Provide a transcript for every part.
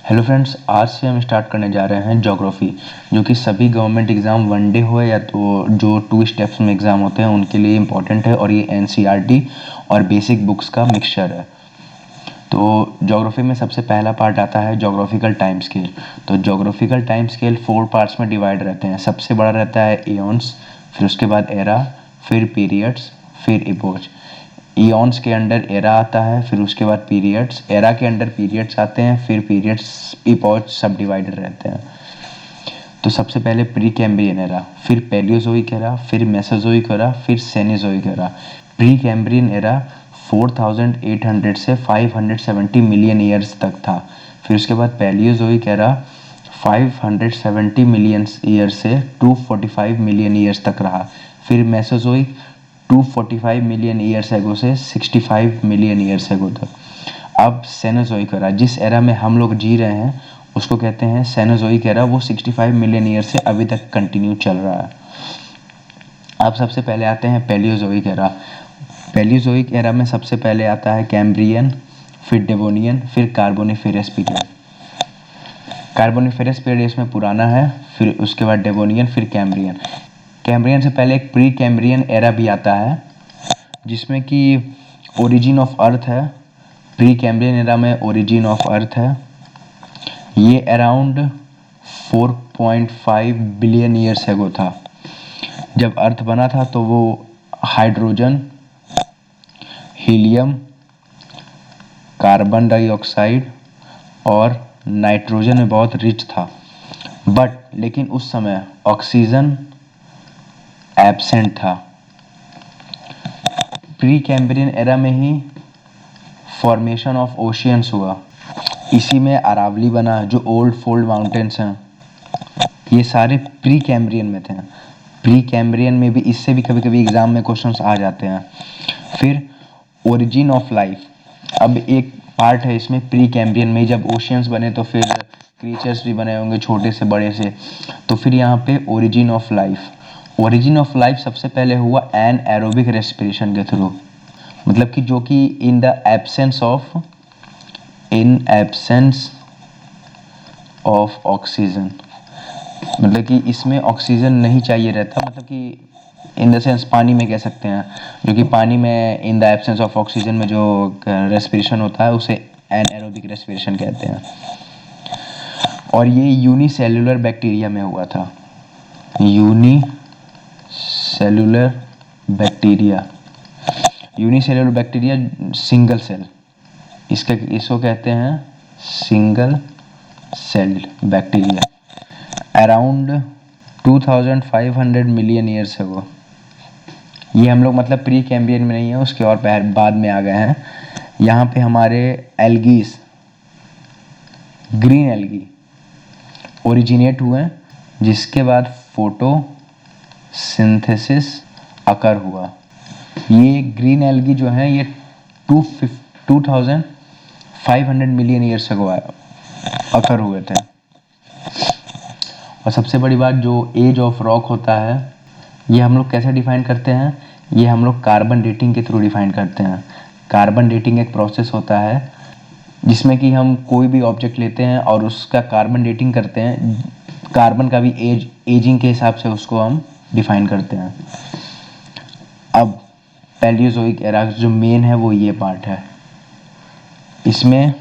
Hello friends, आज से हम स्टार्ट करने जा रहे हैं ज्योग्राफी, जो कि सभी गवर्नमेंट एग्ज़ाम वनडे हो या तो जो 2 स्टेप्स में एग्ज़ाम होते हैं उनके लिए इम्पोर्टेंट है। और ये एनसीईआरटी और बेसिक बुक्स का मिक्सचर है। तो ज्योग्राफी में सबसे पहला पार्ट आता है ज्योग्राफिकल टाइम स्केल। तो ज्योग्राफिकल टाइम स्केल 4 पार्ट्स में डिवाइड रहते हैं। सबसे बड़ा रहता है एओन्स, फिर उसके बाद एरा, फिर पीरियड्स, फिर इपोच। ईओन्स के अंडर एरा आता है, फिर उसके बाद पीरियड्स, एरा के अंडर पीरियड्स आते हैं, फिर पीरियड्स इपोच सब डिवाइडेड रहते हैं। तो सबसे पहले प्री कैम्ब्रियन एरा, फिर पैलियोजोइक एरा, फिर मेसोजोइक एरा, फिर Cenozoic era. Pre Cambrian era 4800 से 570 मिलियन ईयर्स तक था। फिर उसके बाद पैलियोजोइक एरा 570 मिलियन ईयर से 245 मिलियन ईयर्स तक रहा। फिर मेसोजोइक 245 मिलियन ईयर्स एगो से 65 मिलियन ईयर्स एगो तक। अब सेनोजोइक एरा, जिस एरा में हम लोग जी रहे हैं उसको कहते हैं सेनोजोइक एरा। वो 65 मिलियन ईयर से अभी तक कंटिन्यू चल रहा है। अब सबसे पहले आते हैं पैलियोजोइक एरा। पैलियोजोइक एरा में सबसे पहले आता है कैम्ब्रियन, फिर डेवोनियन, फिर कार्बोनिफेरस पीरियड। कार्बोनिफेरस पीरियड इसमें पुराना है, फिर उसके बाद डेवोनियन, फिर कैम्ब्रियन। कैम्ब्रियन से पहले एक प्री कैम्ब्रियन एरा भी आता है जिसमें कि ओरिजिन ऑफ अर्थ है। प्री कैम्ब्रियन एरा में ओरिजिन ऑफ अर्थ है। ये अराउंड 4.5 बिलियन ईयर्स एगो था। जब अर्थ बना था तो वो हाइड्रोजन, हीलियम, कार्बन डाइऑक्साइड और नाइट्रोजन में बहुत रिच था। लेकिन उस समय ऑक्सीजन एब्सेंट था। प्री कैम्ब्रियन एरा में ही फॉर्मेशन ऑफ ओशियंस हुआ। इसी में अरावली बना, जो ओल्ड फोल्ड माउंटेन्स हैं, ये सारे प्री कैम्ब्रियन में थे। प्री कैम्ब्रियन में भी इससे भी कभी कभी एग्जाम में क्वेश्चंस आ जाते हैं। फिर ओरिजिन ऑफ लाइफ, अब एक पार्ट है इसमें प्री कैम्ब्रियन में, जब ओशियंस बने तो फिर क्रीचर्स भी बने होंगे छोटे से बड़े से। तो फिर यहाँ पे origin of life, origin of life सबसे पहले हुआ एनाएरोबिक रेस्पिरेशन के थ्रू। मतलब कि जो कि इन एब्सेंस ऑफ ऑक्सीजन, मतलब कि इसमें ऑक्सीजन नहीं चाहिए रहता, मतलब कि इन द सेंस पानी में कह सकते हैं, जो कि पानी में in the absence of oxygen में जो रेस्पिरेशन होता है उसे एनाएरोबिक रेस्पिरेशन कहते हैं। और ये यूनिसेल्युलर बैक्टीरिया में हुआ था। Unicellular bacteria, unicellular bacteria single cell, इसको कहते हैं single celled bacteria. Around 2500 million years ago. ये हम लोग मतलब प्री कैम्ब्रियन में नहीं है, उसके और बाद में आ गए हैं। यहाँ पे हमारे एल्गीज, ग्रीन एल्गी ओरिजिनेट हुए, जिसके बाद फोटोसिंथेसिस अकर हुआ। ये ग्रीन एल्गी जो है ये 2500 मिलियन ईयर्स अगो अकर हुए थे। और सबसे बड़ी बात, जो एज ऑफ रॉक होता है, ये हम लोग कैसे डिफाइन करते हैं? ये हम लोग कार्बन डेटिंग के थ्रू डिफाइन करते हैं। कार्बन डेटिंग एक प्रोसेस होता है जिसमें कि हम कोई भी ऑब्जेक्ट लेते हैं और उसका कार्बन डेटिंग करते हैं। कार्बन का भी एजिंग के हिसाब से उसको हम डिफाइन करते हैं। अब पैलियोजोइक एरा जो मेन है वो ये पार्ट है। इसमें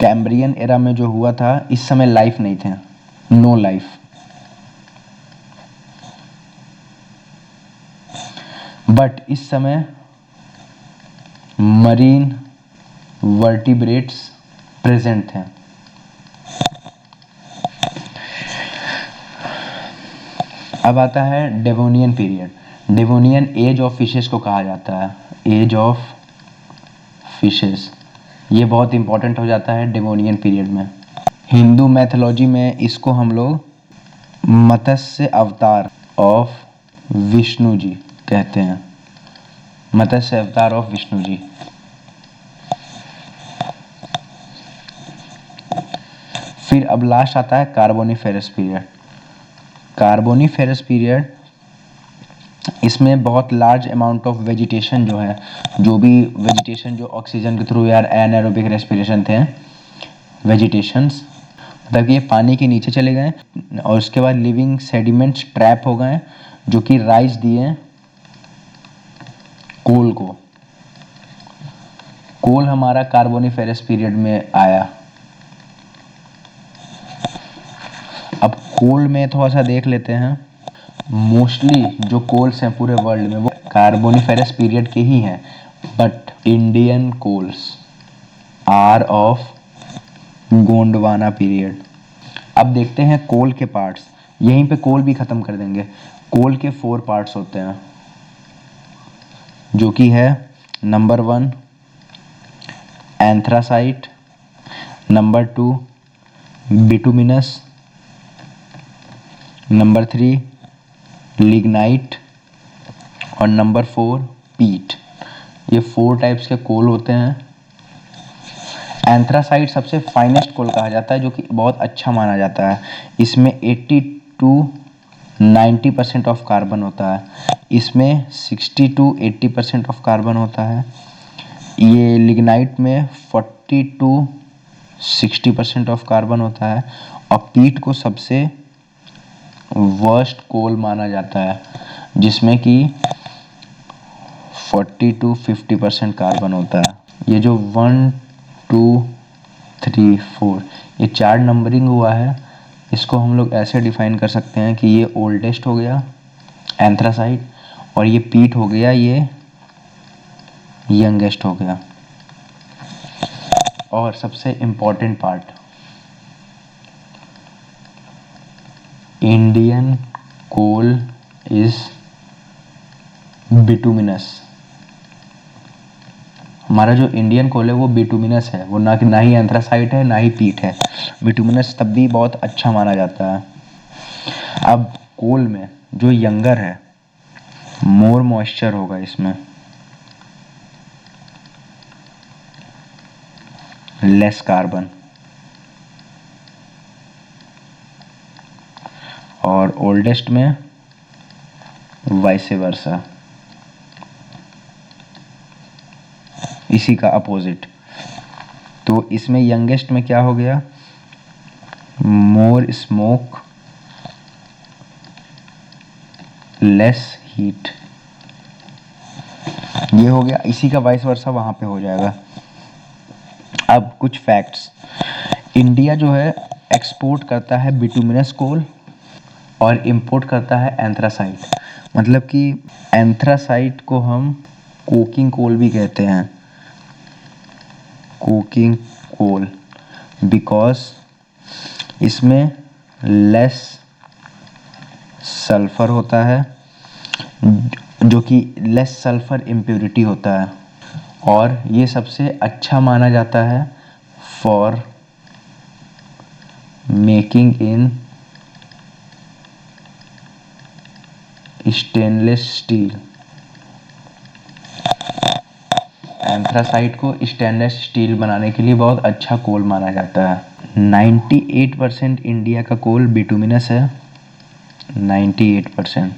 कैम्ब्रियन एरा में जो हुआ था, इस समय लाइफ नहीं थे, नो लाइफ। बट इस समय मरीन वर्टिब्रेट्स प्रेजेंट थे। अब आता है Devonian period. Devonian age of fishes को कहा जाता है, एज ऑफ फिशेस। ये बहुत इंपॉर्टेंट हो जाता है डेवोनियन पीरियड में। हिंदू मैथोलॉजी में इसको हम लोग मत्स्य अवतार ऑफ विष्णु जी कहते हैं। मत्स्य अवतार ऑफ विष्णु जी। फिर अब लास्ट आता है कार्बोनिफेरस पीरियड। कार्बोनिफेरस पीरियड, इसमें बहुत लार्ज अमाउंट ऑफ वेजिटेशन जो है, जो भी वेजिटेशन जो ऑक्सीजन के थ्रू यार एनाएरोबिक रेस्पिरेशन थे, वेजिटेशंस, मतलब कि ये पानी के नीचे चले गए और उसके बाद लिविंग सेडिमेंट्स ट्रैप हो गए जो कि राइज दिए कोल को। कोल हमारा कार्बोनिफेरस पीरियड में आया। अब कोल में थोड़ा सा देख लेते हैं। मोस्टली जो कोल्स हैं पूरे वर्ल्ड में वो कार्बोनिफेरस पीरियड के ही हैं, but Indian coals are of Gondwana period. अब देखते हैं कोल के पार्ट्स। यहीं पे कोल भी खत्म कर देंगे। कोल के 4 पार्ट्स होते हैं जो कि है number 1 anthracite, number 2 bituminous, number 3 lignite और नंबर 4 पीट। ये 4 टाइप्स के कोल होते हैं। एंथ्रासाइट सबसे फाइनेस्ट कोल कहा जाता है जो कि बहुत अच्छा माना जाता है। इसमें 80 to 90% ऑफ कार्बन होता है। इसमें 60 to 80% ऑफ कार्बन होता है। ये लिग्नाइट में 40 to 60% ऑफ कार्बन होता है और पीट को सबसे वर्स्ट कोल माना जाता है जिसमें कि 40 to 50% कार्बन होता है। ये जो 1 2 3 4 ये 4 नंबरिंग हुआ है, इसको हम लोग ऐसे डिफाइन कर सकते हैं कि ये ओल्डेस्ट हो गया एंथ्रासाइट और ये पीट हो गया, ये यंगेस्ट हो गया। और सबसे important part, Indian coal is bituminous. हमारा जो इंडियन कोल है वो बिटुमिनस है, वो ना ही एंथ्रासाइट है ना ही पीट है। बिटुमिनस तब भी बहुत अच्छा माना जाता है। अब कोल में जो यंगर है मोर मॉइस्चर होगा इसमें, लेस कार्बन, और ओल्डेस्ट में वाइस वर्सा, इसी का अपोजिट। तो इसमें यंगेस्ट में क्या हो गया, मोर स्मोक लेस हीट, ये हो गया। इसी का वाइस वर्सा वहां पे हो जाएगा। अब कुछ फैक्ट्स। इंडिया जो है एक्सपोर्ट करता है बिटुमिनस कोल और इंपोर्ट करता है एंथ्रासाइट। मतलब कि एंथ्रासाइट को हम कोकिंग कोल भी कहते हैं, कोकिंग कोल, बिकॉज इसमें लेस सल्फर होता है, जो कि लेस सल्फर इम्प्योरिटी होता है, और ये सबसे अच्छा माना जाता है for making in stainless steel. Anthracite को स्टेनलेस स्टील बनाने के लिए बहुत अच्छा कोल माना जाता है। 98% इंडिया का कोल बिटुमिनस है, 98%।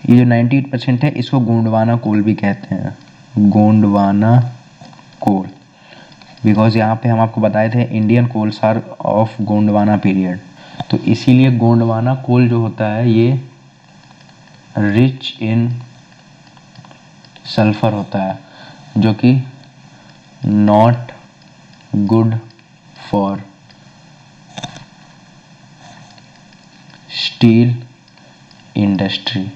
ये जो 98% है इसको गोंडवाना कोल भी कहते हैं, गोंडवाना कोल, बिकॉज यहाँ पे हम आपको बताए थे Indian coals are of Gondwana period. तो इसीलिए गोंडवाना कोल जो होता है ये रिच इन सल्फर होता है, जो कि not good for steel industry.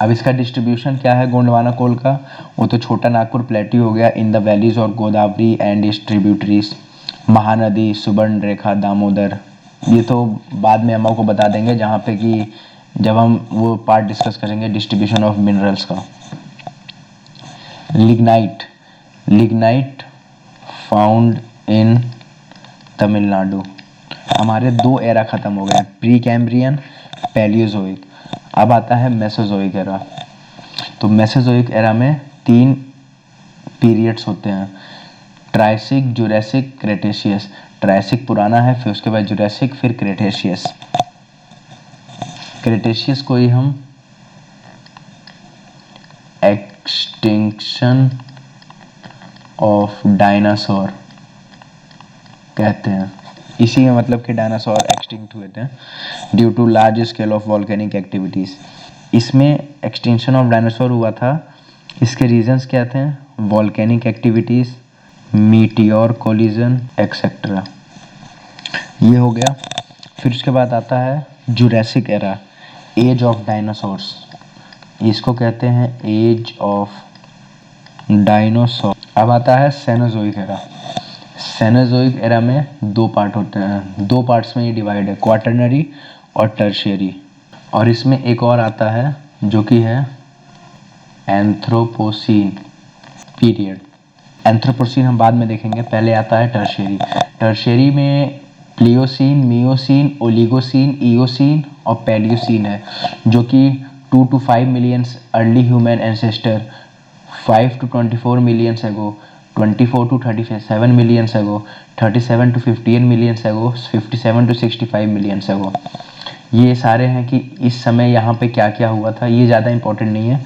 अब इसका डिस्ट्रीब्यूशन क्या है गोंडवाना कोल का, वो तो छोटा नागपुर प्लेट्यू हो गया इन द वैलीज और गोदावरी एंड डिस्ट्रीब्यूटरीज, महानदी, सुबर्ण रेखा, दामोदर। ये तो बाद में हम आपको बता देंगे जहाँ पे कि जब हम वो पार्ट डिस्कस करेंगे डिस्ट्रीब्यूशन ऑफ मिनरल्स का। Lignite, lignite found in Tamil Nadu. हमारे 2 एरा खत्म हो गए, प्री कैम्ब्रियन, पैलियोजोइक। अब आता है मेसोजोइक एरा। तो मेसोजोइक एरा में 3 पीरियड्स होते हैं, ट्राइसिक, जुरैसिक, क्रेटेशियस। ट्राइसिक पुराना है, फिर उसके बाद जुरैसिक, फिर क्रेटेशियस। क्रेटेशियस को ही हम एक्सटिंक्शन ऑफ डायनासोर कहते हैं। इसी में मतलब कि डायनासोर एक्सटिंक्ट हुए थे due to large scale of volcanic activities. इसमें एक्सटिंक्शन ऑफ डायनासोर हुआ था, इसके रीजंस क्या थे? Volcanic activities, meteor collision etcetera. ये हो गया। फिर उसके बाद आता है Jurassic era, age of dinosaurs. इसको कहते हैं एज ऑफ डायनासोर। अब आता है सेनोजोइक एरा। सेनोजोइक एरा में दो पार्ट होते हैं, दो पार्ट्स में ये डिवाइड है, क्वाटरनरी और टर्शियरी। और इसमें एक और आता है जो कि है एंथ्रोपोसीन पीरियड। एंथ्रोपोसीन हम बाद में देखेंगे, पहले आता है टर्शियरी। टर्शियरी में प्लियोसीन, मियोसीन, ओलिगोसीन, इयोसीन और पैलियोसीन है, जो कि 2 to 5 million early human ancestor, 5 to 24 millions एगो, 24 to 37 मिलियंस एगो, 37 to 58 मिलियंस एगो, 57 to 65 मिलियंस एगो। ये सारे हैं कि इस समय यहाँ पे क्या क्या हुआ था, ये ज़्यादा इंपॉर्टेंट नहीं है।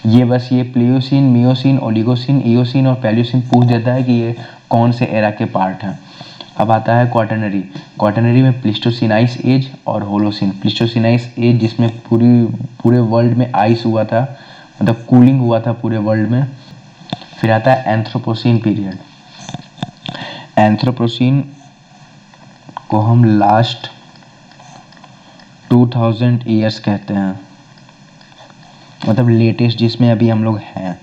ये बस ये प्लियोसीन, मियोसीन, ओलिगोसीन, इयोसीन और पैलियोसीन पूछ देता है कि ये कौन से एरा के पार्ट हैं। अब आता है क्वाटरनरी। क्वाटरनरी में प्लिस्टोसिन आइस एज और होलोसिन। प्लिस्टोसिन आइस एज जिसमें पूरे वर्ल्ड में आइस हुआ था, मतलब कूलिंग हुआ था पूरे वर्ल्ड में। फिर आता है एंथ्रोपोसीन पीरियड। एंथ्रोपोसीन को हम लास्ट 2000 ईयर्स कहते हैं, मतलब लेटेस्ट जिसमें अभी हम लोग हैं।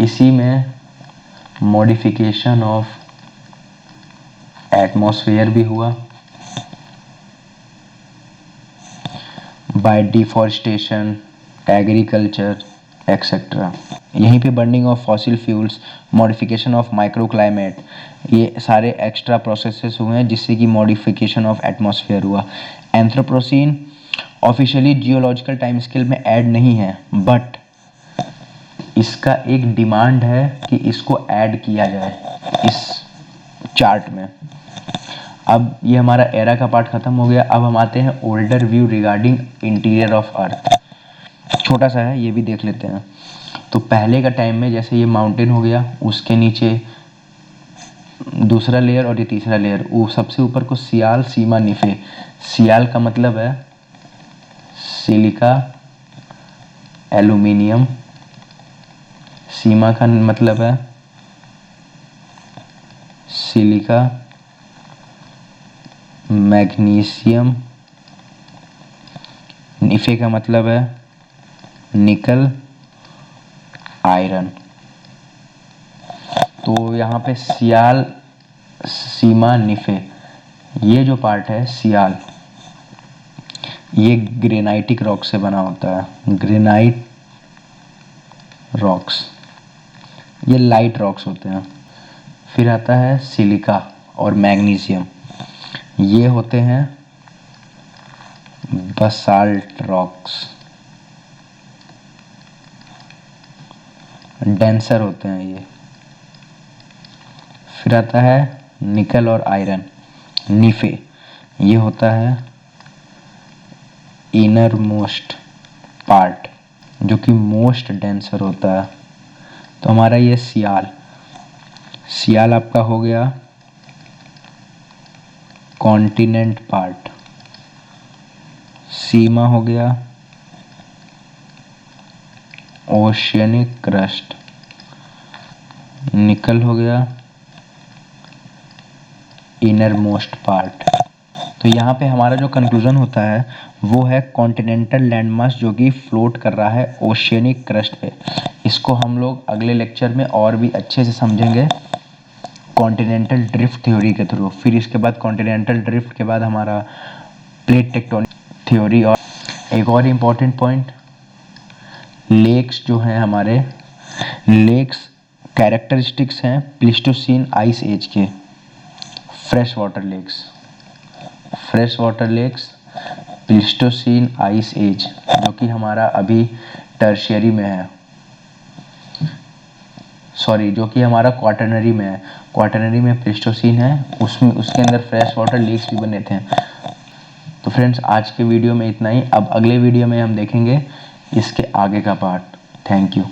इसी में मॉडिफिकेशन ऑफ एटमॉस्फेयर भी हुआ बाय डिफॉरेस्टेशन, एग्रीकल्चर एक्सेट्रा। यहीं पे burning of fossil fuels, modification of microclimate, ये सारे एक्स्ट्रा प्रोसेसेस हुए हैं जिससे कि मॉडिफिकेशन ऑफ एटमॉस्फेयर हुआ। Anthropocene officially geological time scale में ऐड नहीं है, बट इसका एक डिमांड है कि इसको ऐड किया जाए इस चार्ट में। अब ये हमारा एरा का पार्ट खत्म हो गया। अब हम आते हैं older view regarding interior of earth. छोटा सा है, ये भी देख लेते हैं। तो पहले का टाइम में जैसे ये माउंटेन हो गया, उसके नीचे दूसरा लेयर और ये तीसरा लेयर, वो सबसे ऊपर को सियाल, सीमा, निफे। सियाल का मतलब है सिलिका, एल्यूमिनियम। सीमा का मतलब है सिलिका, मैग्नीशियम। निफे का मतलब है निकल, आयरन। तो यहाँ पे सियाल, सीमा, निफे, ये जो पार्ट है सियाल, ये ग्रेनाइटिक रॉक से बना होता है, ग्रेनाइट रॉक्स। ये लाइट रॉक्स होते हैं। फिर आता है सिलिका और मैग्नीशियम, ये होते हैं बसाल्ट रॉक्स, डेंसर होते हैं ये। फिर आता है निकल और आयरन, निफे, ये होता है इनर मोस्ट पार्ट, जो कि मोस्ट डेंसर होता है। तो हमारा ये सियाल, सियाल आपका हो गया कॉन्टिनेंट पार्ट, सीमा हो गया ओशियनिक क्रस्ट, निकल हो गया इनर मोस्ट पार्ट। तो यहाँ पे हमारा जो कंक्लूजन होता है वो है कॉन्टिनेंटल लैंडमास जो कि फ्लोट कर रहा है ओशियनिक क्रस्ट पे। इसको हम लोग अगले लेक्चर में और भी अच्छे से समझेंगे कॉन्टिनेंटल ड्रिफ्ट थ्योरी के थ्रू। फिर इसके बाद कॉन्टिनेंटल ड्रिफ्ट के बाद हमारा प्लेट टेक्टोनिक थ्योरी। और एक और इम्पॉर्टेंट पॉइंट, लेक्स जो हैं हमारे, लेक्स कैरेक्टरिस्टिक्स हैं प्लीस्टोसीन आइस एज के। Fresh water lakes, fresh water lakes, Pleistocene ice age, जो कि हमारा अभी टर्शियरी में है, सॉरी जो कि हमारा क्वाटरनरी में है। क्वाटरनरी में प्लीस्टोसीन है, उसमें उसके अंदर फ्रेश वाटर लेक्स भी बने थे। तो फ्रेंड्स आज के वीडियो में इतना ही। अब अगले वीडियो में हम देखेंगे इसके आगे का पार्ट। Thank you.